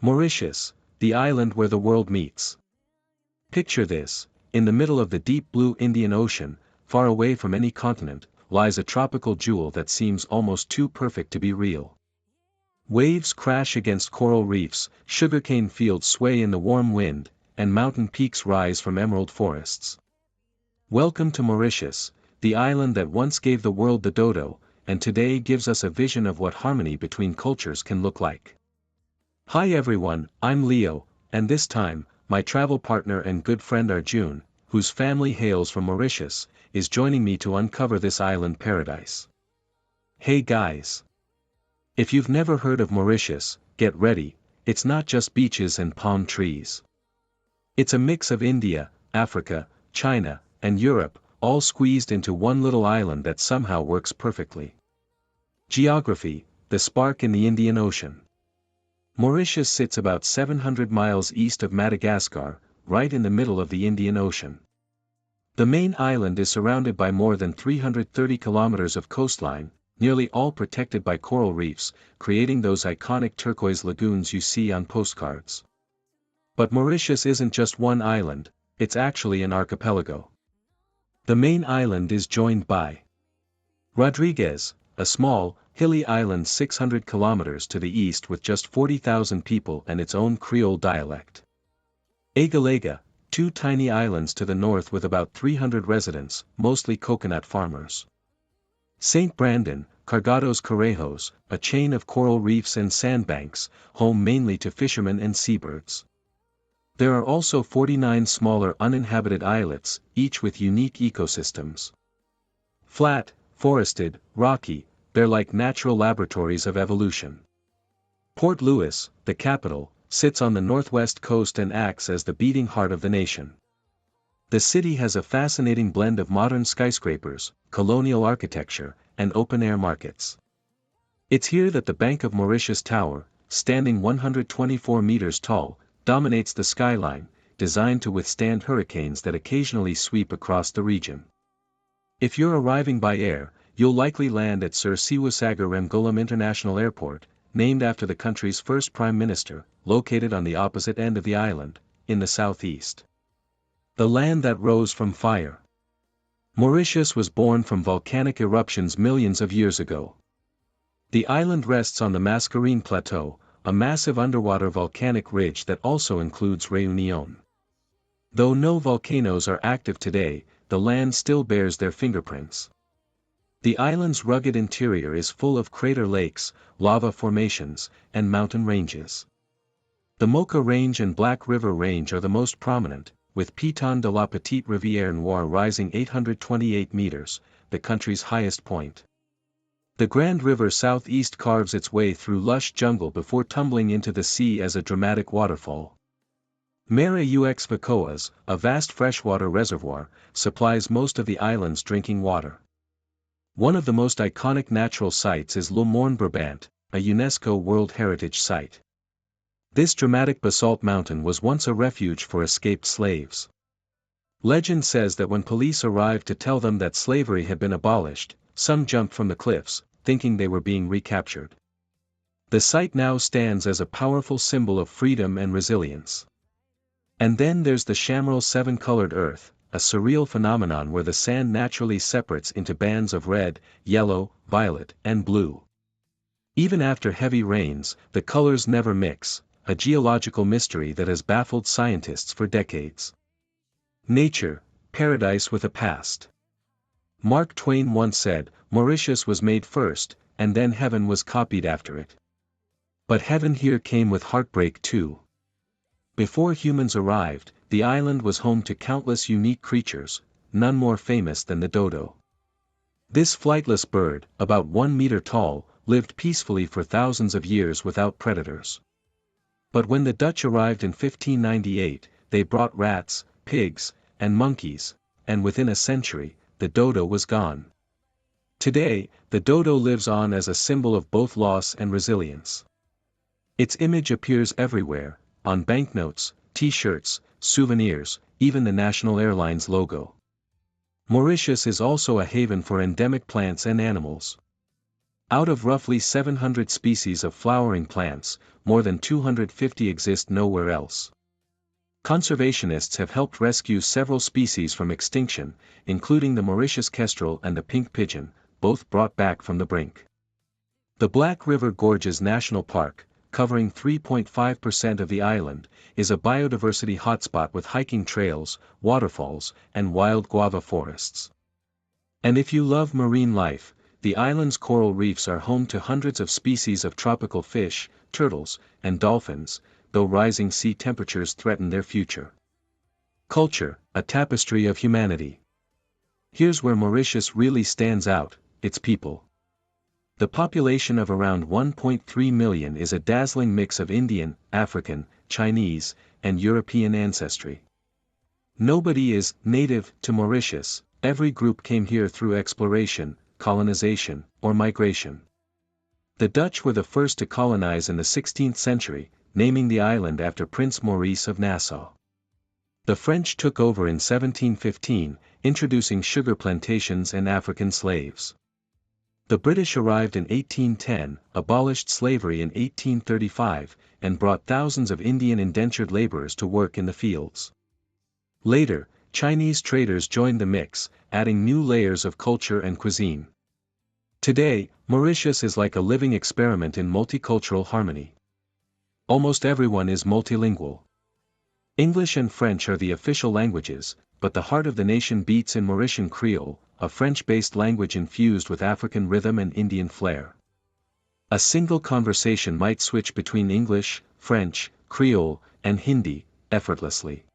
Mauritius, the island where the world meets. Picture this: in the middle of the deep blue Indian Ocean, far away from any continent, lies a tropical jewel that seems almost too perfect to be real. Waves crash against coral reefs, sugarcane fields sway in the warm wind, and mountain peaks rise from emerald forests. Welcome to Mauritius, the island that once gave the world the dodo, and today gives us a vision of what harmony between cultures can look like. Hi everyone, I'm Leo, and this time, my travel partner and good friend Arjun, whose family hails from Mauritius, is joining me to uncover this island paradise. Hey guys! If you've never heard of Mauritius, get ready, it's not just beaches and palm trees. It's a mix of India, Africa, China, and Europe, all squeezed into one little island that somehow works perfectly. Geography: the spark in the Indian Ocean. Mauritius sits about 700 miles east of Madagascar, right in the middle of the Indian Ocean. The main island is surrounded by more than 330 kilometers of coastline, nearly all protected by coral reefs, creating those iconic turquoise lagoons you see on postcards. But Mauritius isn't just one island, it's actually an archipelago. The main island is joined by Rodriguez, a small, hilly island 600 kilometers to the east with just 40,000 people and its own Creole dialect. Agalega, two tiny islands to the north with about 300 residents, mostly coconut farmers. St. Brandon, Cargados Correjos, a chain of coral reefs and sandbanks, home mainly to fishermen and seabirds. There are also 49 smaller uninhabited islets, each with unique ecosystems. Flat, forested, rocky, they're like natural laboratories of evolution. Port Louis, the capital, sits on the northwest coast and acts as the beating heart of the nation. The city has a fascinating blend of modern skyscrapers, colonial architecture, and open-air markets. It's here that the Bank of Mauritius Tower, standing 124 meters tall, dominates the skyline, designed to withstand hurricanes that occasionally sweep across the region. If you're arriving by air, you'll likely land at Sir Siwasagar Ramgoolam International Airport, named after the country's first prime minister, located on the opposite end of the island, in the southeast. The land that rose from fire. Mauritius was born from volcanic eruptions millions of years ago. The island rests on the Mascarene Plateau, a massive underwater volcanic ridge that also includes Réunion. Though no volcanoes are active today, the land still bears their fingerprints. The island's rugged interior is full of crater lakes, lava formations, and mountain ranges. The Mocha Range and Black River Range are the most prominent, with Piton de la Petite Rivière Noire rising 828 meters, the country's highest point. The Grand River southeast carves its way through lush jungle before tumbling into the sea as a dramatic waterfall. Mare aux Vacoas, a vast freshwater reservoir, supplies most of the island's drinking water. One of the most iconic natural sites is Le Morne Brabant, a UNESCO World Heritage Site. This dramatic basalt mountain was once a refuge for escaped slaves. Legend says that when police arrived to tell them that slavery had been abolished, some jumped from the cliffs, thinking they were being recaptured. The site now stands as a powerful symbol of freedom and resilience. And then there's the Chamarral seven-colored earth, a surreal phenomenon where the sand naturally separates into bands of red, yellow, violet, and blue. Even after heavy rains, the colors never mix, a geological mystery that has baffled scientists for decades. Nature, paradise with a past. Mark Twain once said, "Mauritius was made first, and then heaven was copied after it." But heaven here came with heartbreak too. Before humans arrived, the island was home to countless unique creatures, none more famous than the dodo. This flightless bird, about 1 meter tall, lived peacefully for thousands of years without predators. But when the Dutch arrived in 1598, they brought rats, pigs, and monkeys, and within a century, the dodo was gone. Today, the dodo lives on as a symbol of both loss and resilience. Its image appears everywhere, on banknotes, t-shirts, souvenirs, even the national airline's logo. Mauritius is also a haven for endemic plants and animals. Out of roughly 700 species of flowering plants, more than 250 exist nowhere else. Conservationists have helped rescue several species from extinction, including the Mauritius kestrel and the pink pigeon, both brought back from the brink. The Black River Gorges National Park, covering 3.5% of the island, is a biodiversity hotspot with hiking trails, waterfalls, and wild guava forests. And if you love marine life, the island's coral reefs are home to hundreds of species of tropical fish, turtles, and dolphins, though rising sea temperatures threaten their future. Culture, a tapestry of humanity. Here's where Mauritius really stands out: its people. The population of around 1.3 million is a dazzling mix of Indian, African, Chinese, and European ancestry. Nobody is native to Mauritius. Every group came here through exploration, colonization, or migration. The Dutch were the first to colonize in the 16th century, naming the island after Prince Maurice of Nassau. The French took over in 1715, introducing sugar plantations and African slaves. The British arrived in 1810, abolished slavery in 1835, and brought thousands of Indian indentured laborers to work in the fields. Later, Chinese traders joined the mix, adding new layers of culture and cuisine. Today, Mauritius is like a living experiment in multicultural harmony. Almost everyone is multilingual. English and French are the official languages, but the heart of the nation beats in Mauritian Creole, a French-based language infused with African rhythm and Indian flair. A single conversation might switch between English, French, Creole, and Hindi, effortlessly.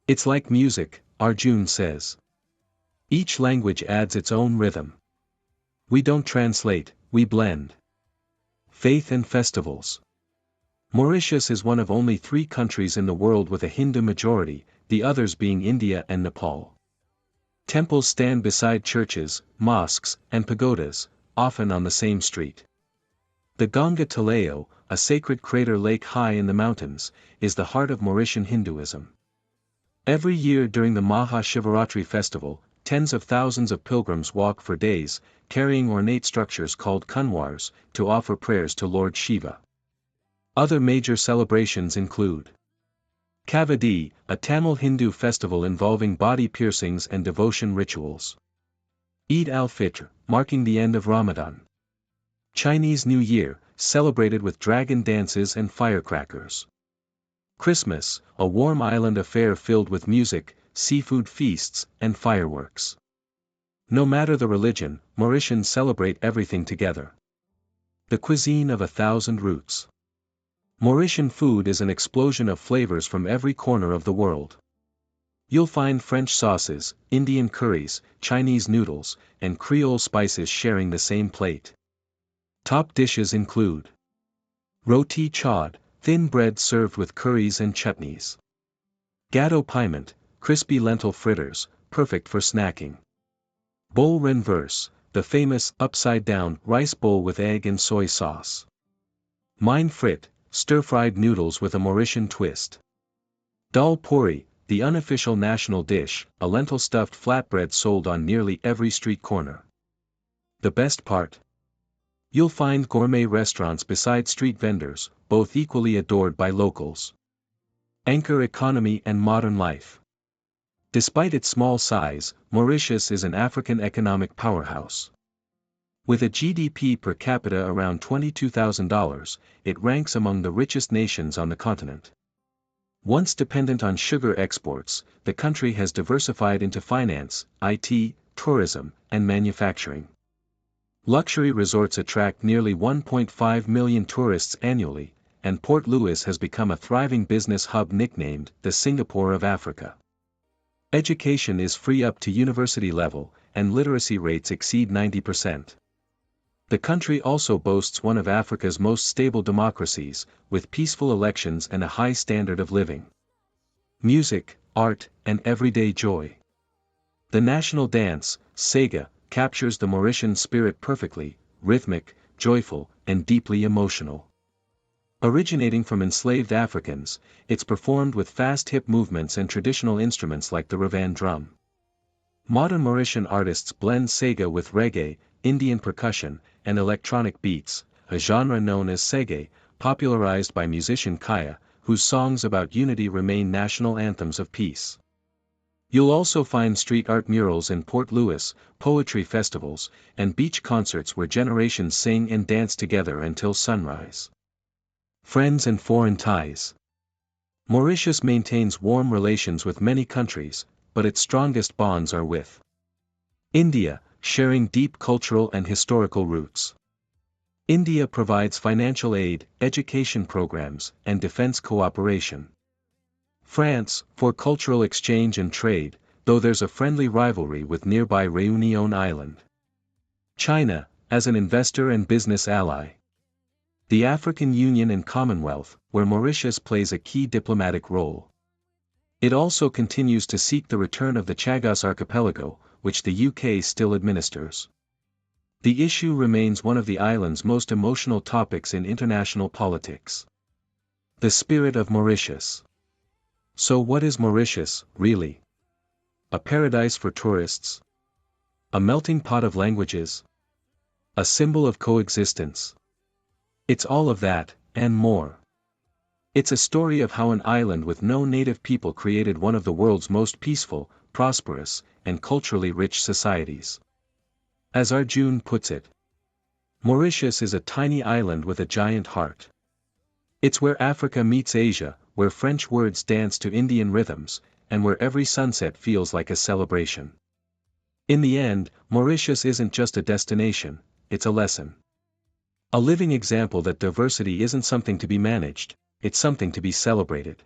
It's like music, Arjun says. Each language adds its own rhythm. We don't translate, we blend. Faith and festivals. Mauritius is one of only 3 countries in the world with a Hindu majority, the others being India and Nepal. Temples stand beside churches, mosques, and pagodas, often on the same street. The Ganga Taleo, a sacred crater lake high in the mountains, is the heart of Mauritian Hinduism. Every year during the Maha Shivaratri festival, tens of thousands of pilgrims walk for days, carrying ornate structures called kunwars, to offer prayers to Lord Shiva. Other major celebrations include Kavadi, a Tamil Hindu festival involving body piercings and devotion rituals. Eid al-Fitr, marking the end of Ramadan. Chinese New Year, celebrated with dragon dances and firecrackers. Christmas, a warm island affair filled with music, seafood feasts, and fireworks. No matter the religion, Mauritians celebrate everything together. The cuisine of 1,000 roots. Mauritian food is an explosion of flavors from every corner of the world. You'll find French sauces, Indian curries, Chinese noodles, and Creole spices sharing the same plate. Top dishes include roti chaud, thin bread served with curries and chutneys. Gâteau piment, crispy lentil fritters, perfect for snacking. Bowl renverse, the famous upside-down rice bowl with egg and soy sauce. Mine frit, stir-fried noodles with a Mauritian twist. Dal puri, the unofficial national dish, a lentil-stuffed flatbread sold on nearly every street corner. The best part? You'll find gourmet restaurants beside street vendors, both equally adored by locals. Anchor economy and modern life. Despite its small size, Mauritius is an African economic powerhouse. With a GDP per capita around $22,000, it ranks among the richest nations on the continent. Once dependent on sugar exports, the country has diversified into finance, IT, tourism, and manufacturing. Luxury resorts attract nearly 1.5 million tourists annually, and Port Louis has become a thriving business hub nicknamed the Singapore of Africa. Education is free up to university level, and literacy rates exceed 90%. The country also boasts one of Africa's most stable democracies, with peaceful elections and a high standard of living. Music, art, and everyday joy. The national dance, Sega, captures the Mauritian spirit perfectly, rhythmic, joyful, and deeply emotional. Originating from enslaved Africans, it's performed with fast hip movements and traditional instruments like the Revan drum. Modern Mauritian artists blend Sega with reggae, Indian percussion, and electronic beats, a genre known as Sege, popularized by musician Kaya, whose songs about unity remain national anthems of peace. You'll also find street art murals in Port Louis, poetry festivals, and beach concerts where generations sing and dance together until sunrise. Friends and foreign ties. Mauritius maintains warm relations with many countries, but its strongest bonds are with India, sharing deep cultural and historical roots. India provides financial aid, education programs, and defense cooperation. France, for cultural exchange and trade, though there's a friendly rivalry with nearby Réunion Island. China, as an investor and business ally. The African Union and Commonwealth, where Mauritius plays a key diplomatic role. It also continues to seek the return of the Chagos archipelago, which the UK still administers. The issue remains one of the island's most emotional topics in international politics. The spirit of Mauritius. So what is Mauritius, really? A paradise for tourists? A melting pot of languages? A symbol of coexistence? It's all of that, and more. It's a story of how an island with no native people created one of the world's most peaceful, prosperous, and culturally rich societies. As Arjun puts it, Mauritius is a tiny island with a giant heart. It's where Africa meets Asia, where French words dance to Indian rhythms, and where every sunset feels like a celebration. In the end, Mauritius isn't just a destination, it's a lesson. A living example that diversity isn't something to be managed, it's something to be celebrated.